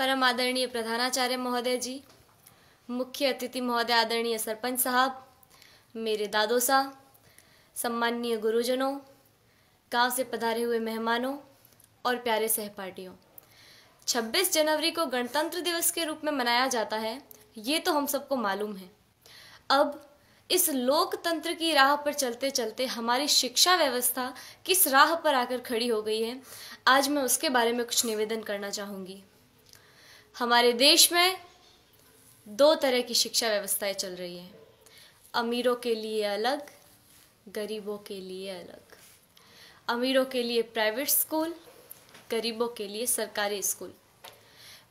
परम आदरणीय प्रधानाचार्य महोदय जी, मुख्य अतिथि महोदय आदरणीय सरपंच साहब, मेरे दादो साहब, सम्माननीय गुरुजनों, गांव से पधारे हुए मेहमानों और प्यारे सहपाठियों। 26 जनवरी को गणतंत्र दिवस के रूप में मनाया जाता है, ये तो हम सबको मालूम है। अब इस लोकतंत्र की राह पर चलते चलते हमारी शिक्षा व्यवस्था किस राह पर आकर खड़ी हो गई है, आज मैं उसके बारे में कुछ निवेदन करना चाहूँगी। हमारे देश में दो तरह की शिक्षा व्यवस्थाएं चल रही हैं, अमीरों के लिए अलग, गरीबों के लिए अलग। अमीरों के लिए प्राइवेट स्कूल, गरीबों के लिए सरकारी स्कूल।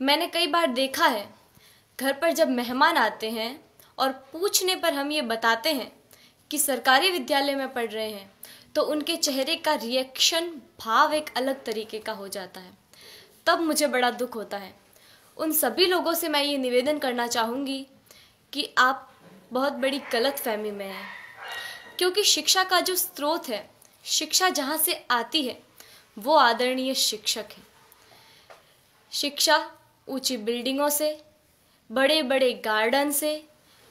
मैंने कई बार देखा है, घर पर जब मेहमान आते हैं और पूछने पर हम ये बताते हैं कि सरकारी विद्यालय में पढ़ रहे हैं, तो उनके चेहरे का रिएक्शन, भाव एक अलग तरीके का हो जाता है। तब मुझे बड़ा दुख होता है। उन सभी लोगों से मैं ये निवेदन करना चाहूँगी कि आप बहुत बड़ी गलतफहमी में हैं, क्योंकि शिक्षा का जो स्रोत है, शिक्षा जहाँ से आती है, वो आदरणीय शिक्षक है। शिक्षा ऊंची बिल्डिंगों से, बड़े बड़े गार्डन से,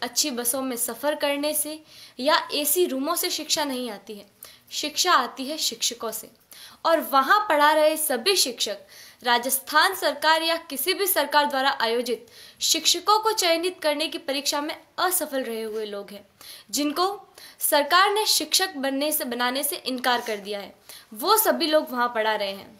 अच्छी बसों में सफ़र करने से या एसी रूमों से शिक्षा नहीं आती है। शिक्षा आती है शिक्षकों से, और वहाँ पढ़ा रहे सभी शिक्षक राजस्थान सरकार या किसी भी सरकार द्वारा आयोजित शिक्षकों को चयनित करने की परीक्षा में असफल रहे हुए लोग हैं, जिनको सरकार ने शिक्षक बनाने से इनकार कर दिया है। वो सभी लोग वहाँ पढ़ा रहे हैं।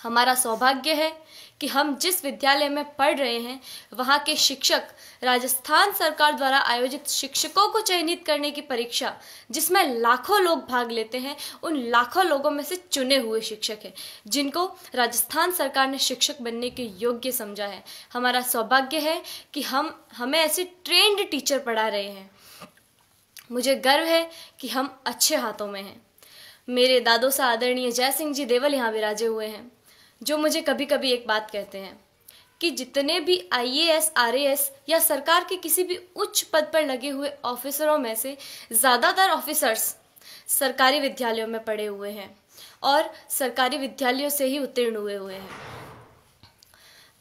हमारा सौभाग्य है कि हम जिस विद्यालय में पढ़ रहे हैं, वहाँ के शिक्षक राजस्थान सरकार द्वारा आयोजित शिक्षकों को चयनित करने की परीक्षा, जिसमें लाखों लोग भाग लेते हैं, उन लाखों लोगों में से चुने हुए शिक्षक हैं, जिनको राजस्थान सरकार ने शिक्षक बनने के योग्य समझा है। हमारा सौभाग्य है कि हमें ऐसे ट्रेंड टीचर पढ़ा रहे हैं। मुझे गर्व है कि हम अच्छे हाथों में हैं। मेरे दादो सा आदरणीय जय सिंह जी देवल यहाँ विराजे हुए हैं, जो मुझे कभी कभी एक बात कहते हैं कि जितने भी IAS, RAS या सरकार के किसी भी उच्च पद पर लगे हुए ऑफिसरों में से ज़्यादातर ऑफिसर्स सरकारी विद्यालयों में पढ़े हुए हैं और सरकारी विद्यालयों से ही उत्तीर्ण हुए हैं।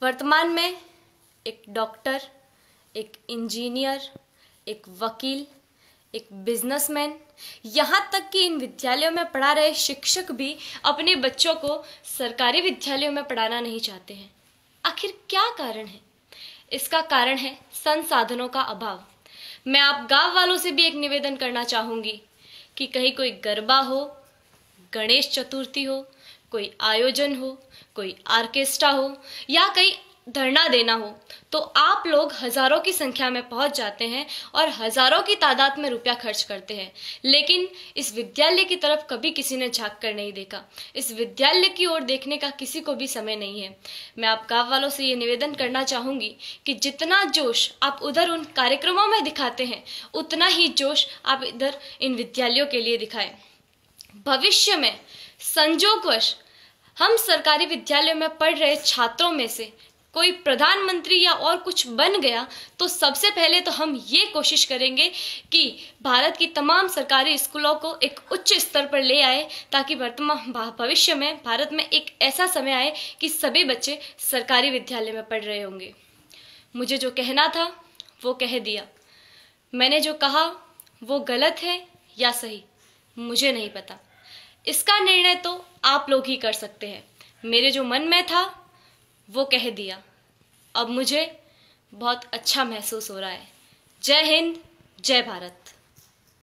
वर्तमान में एक डॉक्टर, एक इंजीनियर, एक वकील, एक बिजनेसमैन, यहाँ तक कि इन विद्यालयों में पढ़ा रहे शिक्षक भी अपने बच्चों को सरकारी विद्यालयों में पढ़ाना नहीं चाहते हैं। आखिर क्या कारण है? इसका कारण है संसाधनों का अभाव। मैं आप गांव वालों से भी एक निवेदन करना चाहूँगी कि कहीं कोई गरबा हो, गणेश चतुर्थी हो, कोई आयोजन हो, कोई ऑर्केस्ट्रा हो या कहीं धरना देना हो, तो आप लोग हजारों की संख्या में पहुंच जाते हैं और हजारों की तादाद में रुपया खर्च करते हैं, लेकिन इस विद्यालय की तरफ कभी किसी ने झांक कर नहीं देखा। इस विद्यालय की ओर देखने का किसी को भी समय नहीं है। मैं आप गांव वालों से ये निवेदन करना चाहूँगी कि जितना जोश आप उधर उन कार्यक्रमों में दिखाते हैं, उतना ही जोश आप इधर इन विद्यालयों के लिए दिखाएं। भविष्य में संजोगवश हम सरकारी विद्यालयों में पढ़ रहे छात्रों में से कोई प्रधानमंत्री या और कुछ बन गया, तो सबसे पहले तो हम ये कोशिश करेंगे कि भारत की तमाम सरकारी स्कूलों को एक उच्च स्तर पर ले आए, ताकि भविष्य में भारत में एक ऐसा समय आए कि सभी बच्चे सरकारी विद्यालय में पढ़ रहे होंगे। मुझे जो कहना था वो कह दिया। मैंने जो कहा वो गलत है या सही, मुझे नहीं पता। इसका निर्णय तो आप लोग ही कर सकते हैं। मेरे जो मन में था वो कह दिया। अब मुझे बहुत अच्छा महसूस हो रहा है। जय हिंद, जय भारत।